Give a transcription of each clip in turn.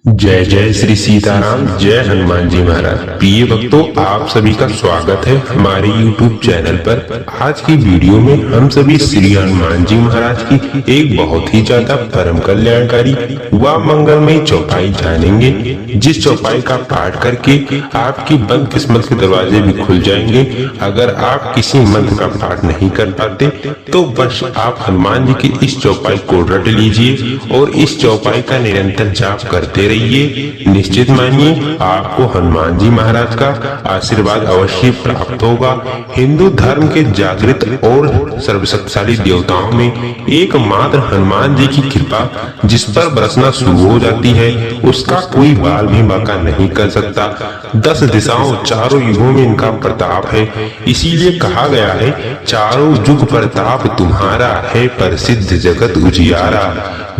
जय जय श्री सीताराम, जय हनुमान जी महाराज। प्रिय भक्तों, आप सभी का स्वागत है हमारे YouTube चैनल पर। आज की वीडियो में हम सभी श्री हनुमान जी महाराज की एक बहुत ही ज्यादा परम कल्याणकारी व मंगलमय चौपाई जानेंगे, जिस चौपाई का पाठ करके आपकी बंद किस्मत के दरवाजे भी खुल जाएंगे। अगर आप किसी मंत्र का पाठ नहीं कर पाते तो बस आप हनुमान जी की इस चौपाई को रट लीजिए और इस चौपाई का निरंतर जाप करते रहिए। निश्चित मानिए आपको हनुमान जी महाराज का आशीर्वाद अवश्य प्राप्त होगा। हिंदू धर्म के जागृत और सर्वशक्तिशाली देवताओं में एकमात्र हनुमान जी की कृपा जिस पर बरसना शुरू हो जाती है, उसका कोई बाल भी बांका नहीं कर सकता। 10 दिशाओं चारों युगों में इनका प्रताप है। इसीलिए कहा गया है, चारों युग प्रताप तुम्हारा है, प्रसिद्ध जगत उजियारा।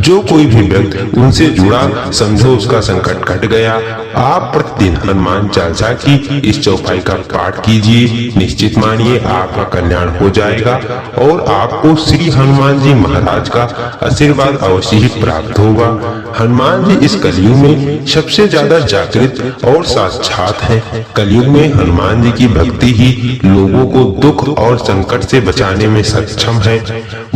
जो कोई भी व्यक्ति उनसे जुड़ा समझो उसका संकट कट गया। आप प्रतिदिन हनुमान चालीसा की इस चौपाई का पाठ कीजिए। निश्चित मानिए आपका कल्याण हो जाएगा और आपको श्री हनुमान जी महाराज का आशीर्वाद अवश्य ही प्राप्त होगा। हनुमान जी इस कलयुग में सबसे ज्यादा जागृत और साक्षात है। कलयुग में हनुमान जी की भक्ति ही लोगों को दुख और संकट से बचाने में सक्षम है।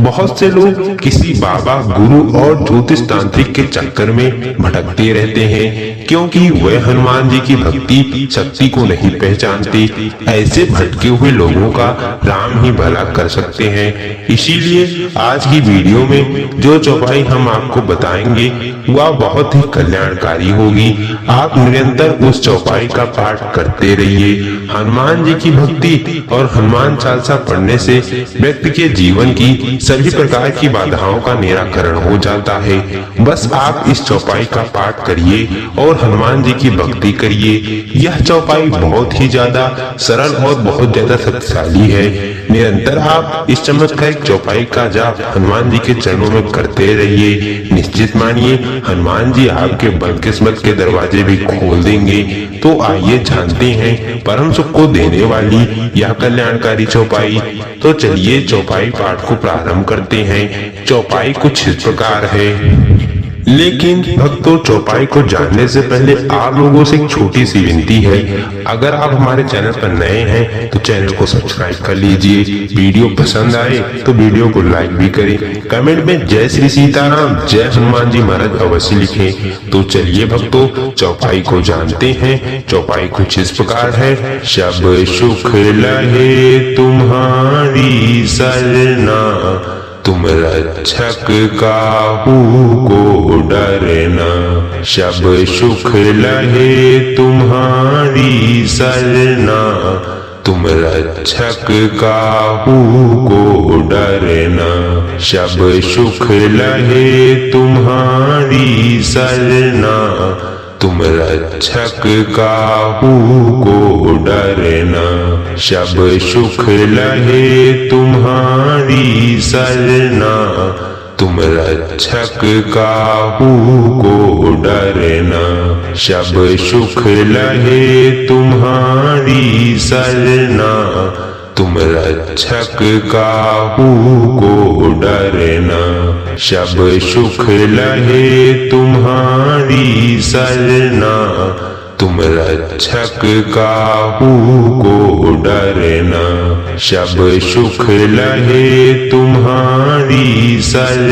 बहुत से लोग किसी बाबा, गुरु और ज्योतिष तांत्रिक के चक्कर में भटकते रहते हैं, क्योंकि वे हनुमान जी की भक्ति शक्ति को नहीं पहचानते। ऐसे भटके हुए लोगों का राम ही भला कर सकते हैं। इसीलिए आज की वीडियो में जो चौपाई हम आपको बताएंगे वह बहुत ही कल्याणकारी होगी। आप निरंतर उस चौपाई का पाठ करते रहिए। हनुमान जी की भक्ति और हनुमान चालीसा पढ़ने से व्यक्ति के जीवन की सभी प्रकार की बाधाओं का निराकरण हो जाता है। बस आप इस चौपाई का पाठ करिए और हनुमान जी की भक्ति करिए। यह चौपाई बहुत ही ज्यादा सरल और बहुत ज्यादा शक्तिशाली है। निरंतर आप इस चमत्कारिक चौपाई का जाप हनुमान जी के चरणों में करते रहिए। निश्चित मानिए हनुमान जी आपके बदकिस्मत के दरवाजे भी खोल देंगे। तो आइए जानते हैं परम सुख को देने वाली यह कल्याणकारी चौपाई। तो चलिए चौपाई पाठ को प्रारंभ करते हैं। चौपाई कुछ इस प्रकार है। लेकिन भक्तों, चौपाई को जानने से पहले आप लोगों से एक छोटी सी विनती है। अगर आप हमारे चैनल पर नए हैं तो चैनल को सब्सक्राइब कर लीजिए। वीडियो पसंद आए तो वीडियो को लाइक भी करें। कमेंट में जय श्री सीताराम, जय हनुमान जी महाराज अवश्य लिखें। तो चलिए भक्तों, चौपाई को जानते हैं। चौपाई कुछ इस प्रकार है। सब सुख लहे तुम्हारी सरना, तुम रक्षक काहू को डरना। सब सुख लहे तुम्हारी सरना, तुम रक्षक काहू को डरना। सब सुख लहे तुम्हारी सरना, तुम रक्षक काहू को डरना। सब सुख लहे तुम्हारी सरना, तुम रक्षक काहू को डरना। सब सुख लहे तुम्हारी सरना, तुम रक्षक काहू को डरना। सब सुख लहे तुम्हारी सरना, तुम रक्षक काहू को डरना। सब सुख लहे तुम्हारी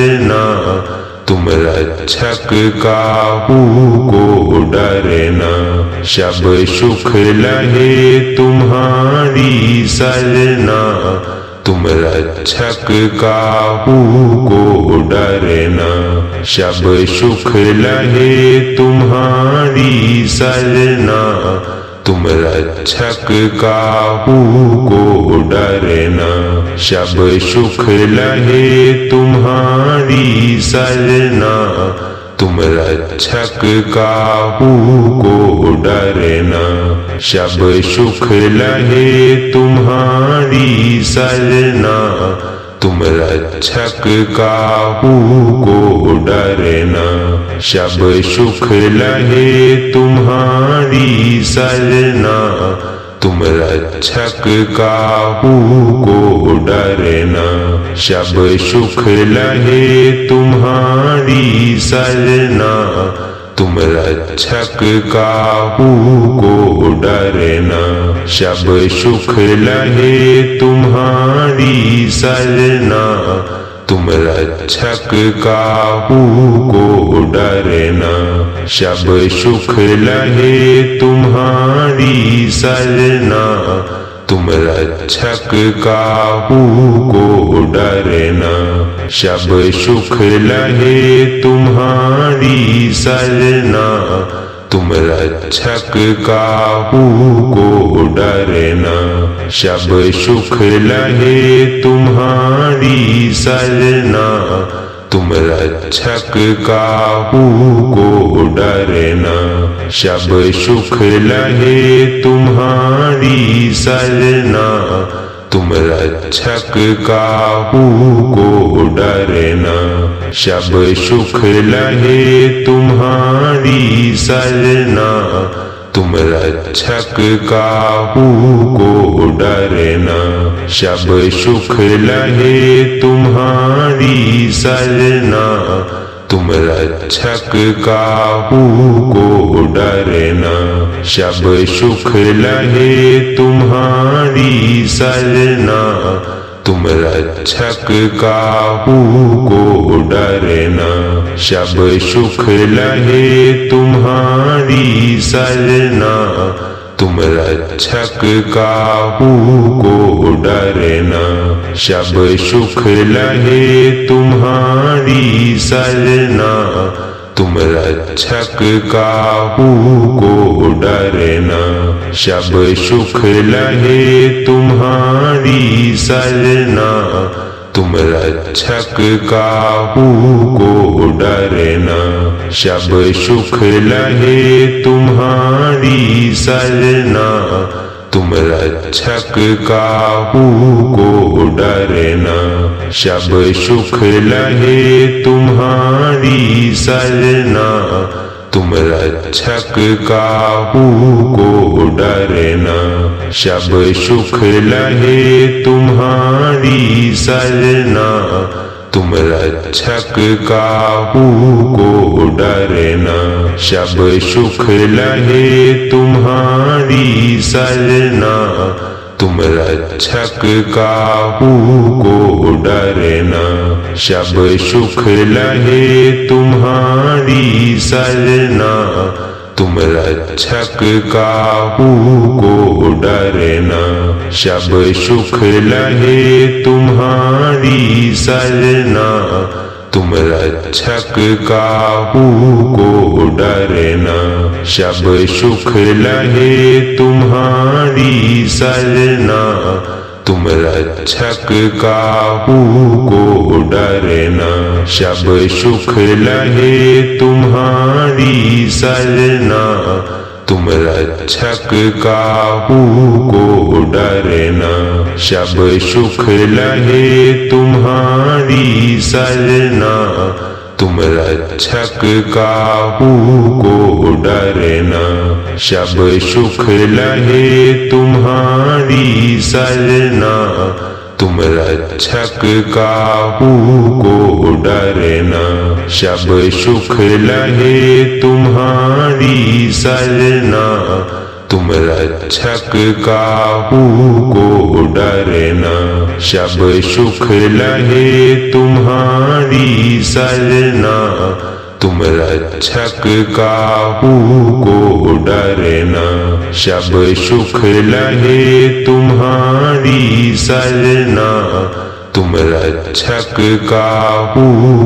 सरना, तुम रक्षक काहू को डरना। सब सुख लहे तुम्हारी सरना, तुम रक्षक काहू को डरना। सब सुख लहे तुम्हारी सरना, तुम रक्षक काहू को डरना। सब सुख लहे तुम्हारी सरना, तुम रक्षक काहू को डरना। सब सुख लहे तुम्हारी सरना, तुम रक्षक काहू को डरना। सब सुख लहे तुम्हारी सरना, तुम रक्षक काहू को डरना। सब सुख लहे तुम्हारी सरना, तुम रक्षक काहू को डरना। सब सुख लहे तुम्हारी सरना, तुम रक्षक काहू को डरना। सब सुख लहे तुम्हारी सरना, तुम रक्षक काहू को डरना। सब सुख लहे तुम्हारी सरना, तुम रक्षक काहू को डरना। सब सुख लहे तुम्हारी सरना, तुम रक्षक काहू को डरना। सब सुख लहे तुम्हारी सरना, तुम रक्षक काहू को डरना। सब सुख लहे तुम्हारी सरना, तुम रक्षक काहू को डरना। सब सुख लहे तुम्हारी सरना, तुम रक्षक काहू को डरना। सब सुख लहे तुम्हारी सरना, तुम रक्षक काहू को डरना। सब सुख लहे तुम्हारी सरना, तुम रक्षक काहू को डरना। सब सुख लहे तुम्हारी सरना, तुम रक्षक काहू को डरना। सब सुख लहे तुम्हारी सरना, तुम रक्षक काहू को डरना। सब सुख लहे तुम्हारी सरना, तुम रक्षक काहू को डरना। सब सुख लहे तुम्हारी सरना, तुम रक्षक काहू को डरना। सब सुख लहे तुम्हारी सरना, तुम रक्षक काहू को डरना। सब सुख लहे तुम्हारी सरना, तुम रक्षक काहू को डरना। सब सुख लहे तुम्हारी सरना, तुम रक्षक काहू को डरना। सब सुख लहे तुम्हारी सरना, तुम रक्षक काहू को डरना। सब सुख लहे तुम्हारी सरना, तुम रक्षक काहू को डरना। सब सुख लहे तुम्हारी सरना, तुम रक्षक काहू को डरना। सब सुख लहे तुम्हारी सरना, तुम रक्षक काहू को डरना। सब सुख लहे तुम्हारी सरना, तुम रक्षक काहू को डरना। सब सुख लहे तुम्हारी सरना, तुम रक्षक काहू को डरना। सब सुख लहे तुम्हारी सरना, तुम रक्षक काहू को डरना। सब सुख लहे तुम्हारी सरना, तुम रक्षक काहू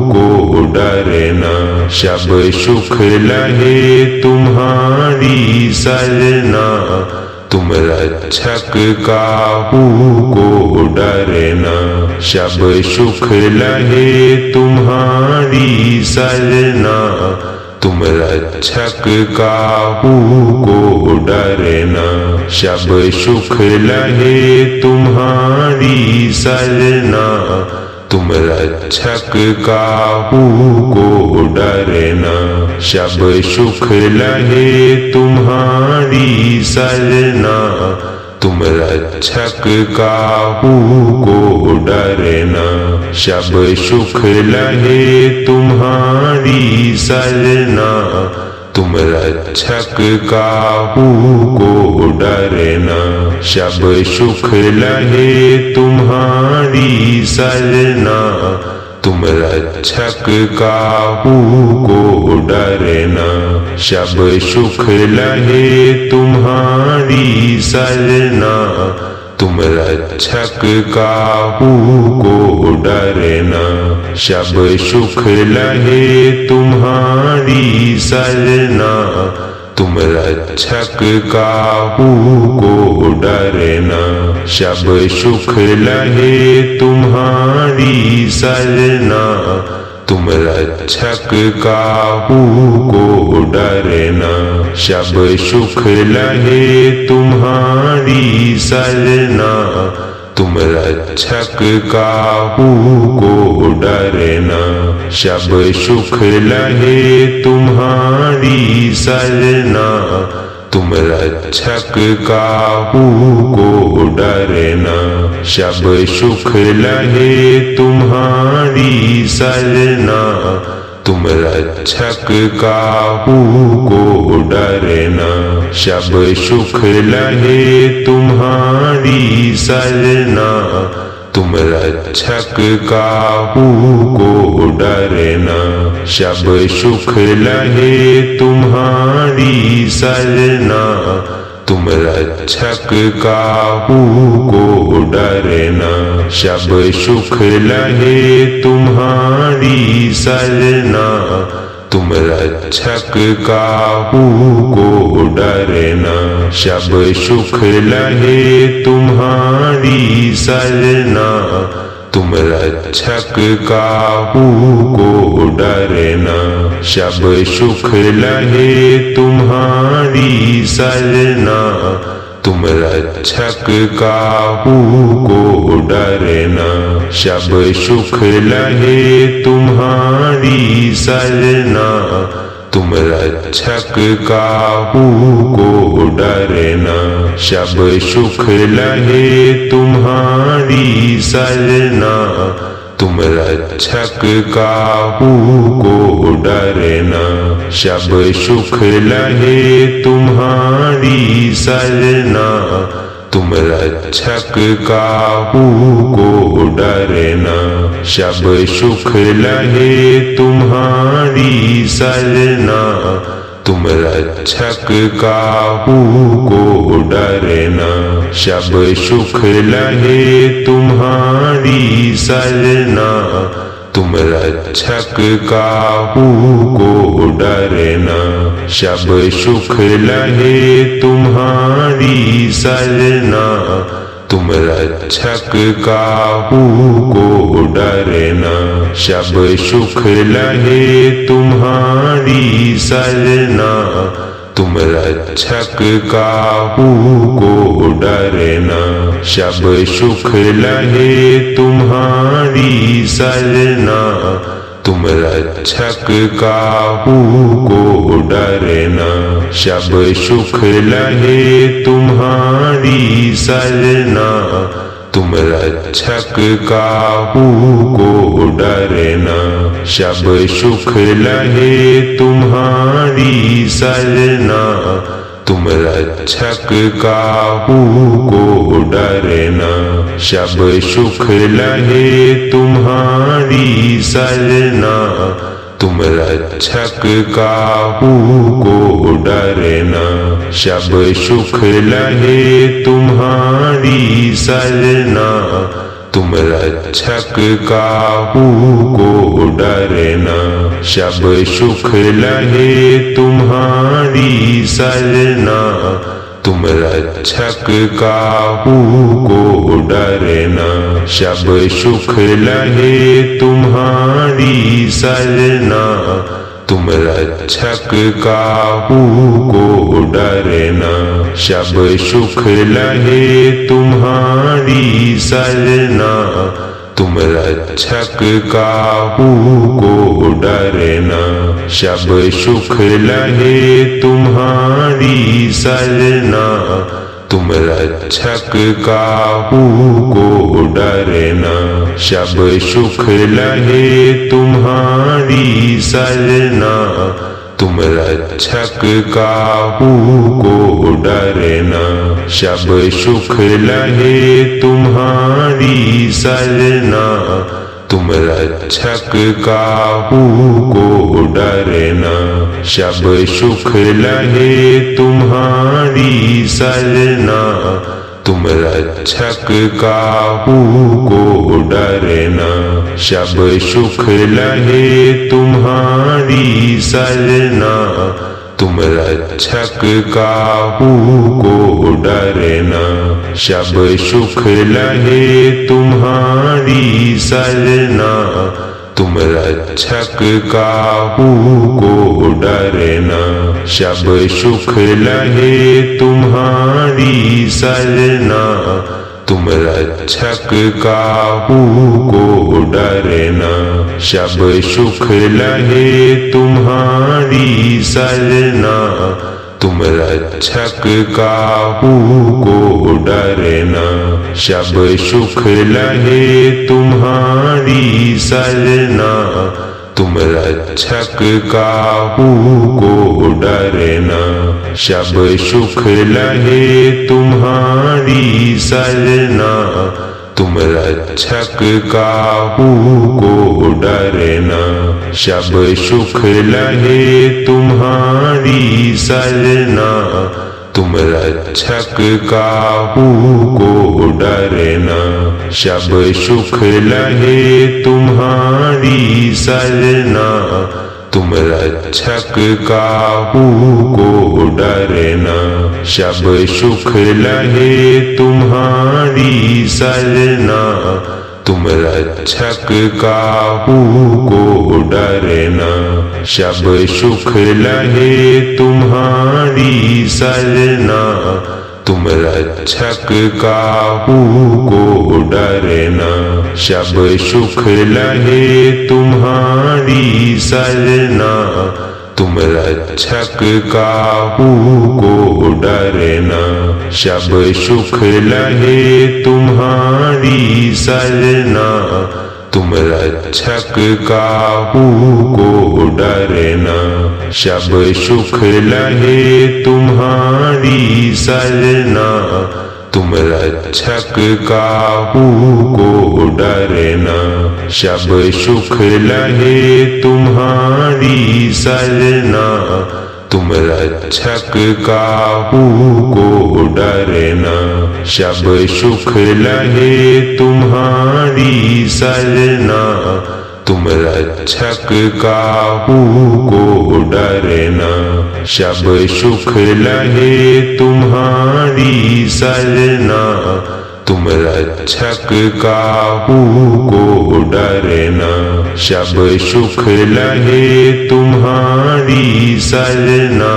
को डरना। सब सुख लहे तुम्हारी सरना, तुम रक्षक काहू को डरना। सब सुख लहे तुम्हारी सरना, तुम रक्षक काहू को डरना। सब सुख लहे तुम्हारी सरना, तुम रक्षक काहू को डरना। सब सुख लहे तुम्हारी सरना, तुम रक्षक काहू को डरना। सब सुख लहे तुम्हारी सरना, तुम रक्षक काहू को डरना। सब सुख लहे तुम्हारी सरना, तुम रक्षक काहू को डरना। सब सुख लहे तुम्हारी सरना, तुम रक्षक काहू को डरना। सब सुख लहे तुम्हारी सरना, तुम रक्षक काहू को डरना। सब सुख लहे तुम्हारी सरना, तुम रक्षक काहू को डरना। सब सुख लहे तुम्हारी सरना, तुम रक्षक काहू को डरना। सब सुख लहे तुम्हारी सरना, तुम रक्षक काहू को डरना। सब सुख लहे तुम्हारी सरना, तुम रक्षक काहू को डरना। सब सुख लहे तुम्हारी सरना, तुम रक्षक काहू को डरना। सब सुख लहे तुम्हारी सरना, तुम रक्षक काहू को डरना। सब सुख लहे तुम्हारी सरना, तुम रक्षक काहू को डरना। सब सुख लहे तुम्हारी सरना, तुम रक्षक काहू को डरना। सब सुख लहे तुम्हारी सरना, तुम रक्षक काहू को डरना। सब सुख लहे तुम्हारी सरना, तुम रक्षक काहू को डरना। सब सुख लहे तुम्हारी सरना, तुम रक्षक काहू को डरना। सब सुख लहे तुम्हारी सरना, तुम रक्षक काहू को डरना। सब सुख लहे तुम्हारी सरना, तुम रक्षक काहू को डरना। सब सुख लहे तुम्हारी सरना, तुम रक्षक काहू को डरना। सब सुख लहे तुम्हारी सरना, तुम रक्षक काहू को डरना। सब सुख लहे तुम्हारी सरना, तुम रक्षक काहू को डरना। सब सुख लहे तुम्हारी सरना, तुम रक्षक काहू को डरना। सब सुख लहे तुम्हारी सरना, तुम रक्षक काहू को डरना। सब सुख लहे तुम्हारी सरना, तुम रक्षक काहू को डरना। सब सुख लहे तुम्हारी सरना, तुम रक्षक काहू को डरना। सब सुख लहे तुम्हारी सरना, तुम रक्षक काहू को डरना। सब सुख लहे तुम्हारी सरना, तुम रक्षक काहू को डरना। सब सुख लहे तुम्हारी सरना, तुम रक्षक काहू को डरना। सब सुख लहे तुम्हारी सरना, तुम रक्षक काहू को डरना। सब सुख लहे तुम्हारी सरना, तुम रक्षक काहू को डरना। सब सुख लहे तुम्हारी सरना, तुम रक्षक काहू को डरना। सब सुख लहे तुम्हारी सरना, तुम रक्षक काहू को डरना। सब सुख लहे तुम्हारी सरना, तुम रक्षक काहू को डरना। सब सुख लहे तुम्हारी सरना, तुम रक्षक काहू को डरना। सब सुख लहे तुम्हारी सरना, तुम रक्षक काहू को डरना। सब सुख लहे तुम्हारी सरना, तुम रक्षक काहू को डरना। सब सुख लहे तुम्हारी सरना, तुम रक्षक काहू को डरना। सब सुख लहे तुम्हारी सरना, तुम रक्षक काहू को डरना। सब सुख लहे तुम्हारी सरना, तुम रक्षक काहू को डरना। सब सुख लहे तुम्हारी सरना, तुम रक्षक काहू को डरना। सब सुख लहे तुम्हारी सरना, तुम रक्षक काहू को डरना। सब सुख लहे तुम्हारी सरना, तुम रक्षक काहू को डरना। सब सुख लहे तुम्हारी सरना, तुम रक्षक काहू को डरना। सब सुख लहे तुम्हारी सरना, तुम रक्षक काहू को डरना। सब सुख लहे तुम्हारी सरना, तुम रक्षक काहू को डरना। सब सुख लहे तुम्हारी सरना, तुम रक्षक काहू को डरना। सब सुख लहे तुम्हारी सरना, तुम रक्षक काहू को डरना। सब सुख लहे तुम्हारी सरना, तुम रक्षक काहू को डरना। सब सुख लहे तुम्हारी सरना, तुम रक्षक काहू को डरना। सब सुख लहे तुम्हारी सरना,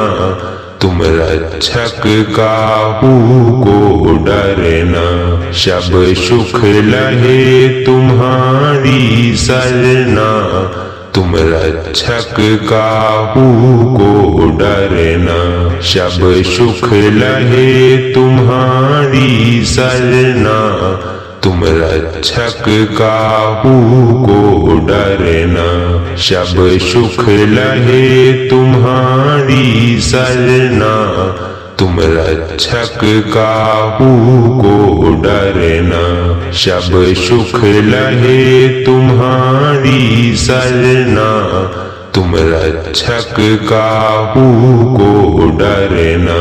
तुम रक्षक काहू को डरना। सब सुख लहे तुम्हारी सरना, तुम रक्षक काहू को डरना। सब सुख लहे तुम्हारी सरना, तुम रक्षक काहू को डरना। सब सुख लहे तुम्हारी सरना, तुम रक्षक काहू को डरना। सब सुख लहे तुम्हारी सरना, तुम रक्षक काहू को डरना।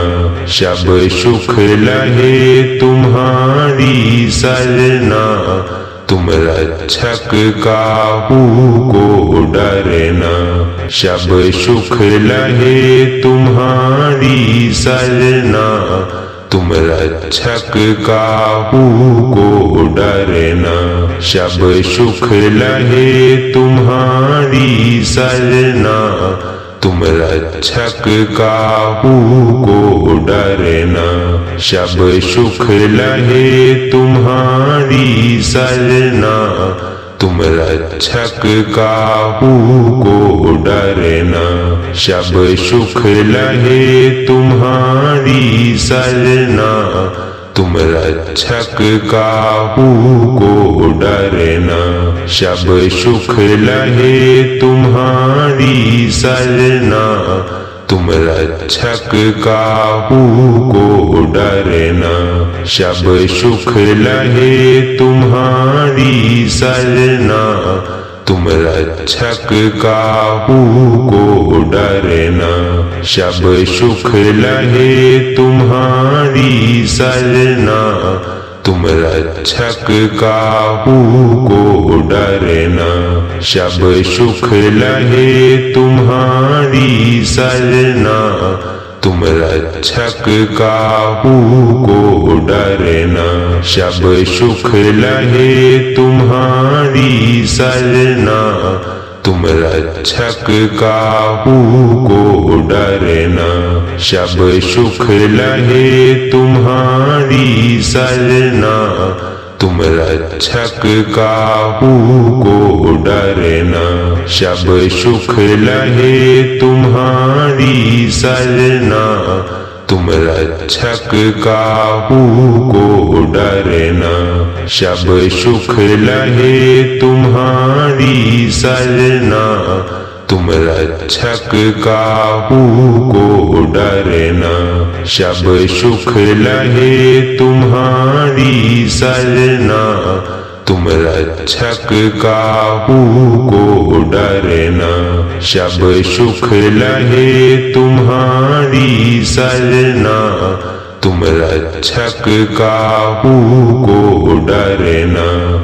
सब सुख लहे तुम्हारी सरना, तुम रक्षक काहू को डरना। सब सुख लहे तुम्हारी सरना, तुम रक्षक काहू को डरना। सब सुख लहे तुम्हारी सरना, तुम रक्षक काहू को डरना। सब सुख लहे तुम्हारी सरना, तुम रक्षक काहू को डरना। सब सुख लहे तुम्हारी सरना, तुम रक्षक काहू को डरना। सब सुख लहे तुम्हारी सरना, तुम रक्षक काहू को डरना। सब सुख लहे तुम्हारी सरना। तुम रक्षक काहू को डरना। सब सुख लहे तुम्हारी सरना। तुम रक्षक काहू को डरना। सब सुख लहे तुम्हारी सरना। तुम रक्षक काहू को डरना। सब सुख लहे तुम्हारी सरना। तुम रक्षक काहू को डरना। सब सुख लहे तुम्हारी सरना। तुम रक्षक काहू को डरना। सब सुख लहे तुम्हारी सरना। तुम रक्षक काहू को डरना। सब सुख लहे तुम्हारी सरना। तुम रक्षक काहू को डरना। सब सुख लहे तुम्हारी सरना। तुम रक्षक काहू को डरना। सब सुख लहे तुम्हारी सरना। तुम रक्षक काहू को डरना।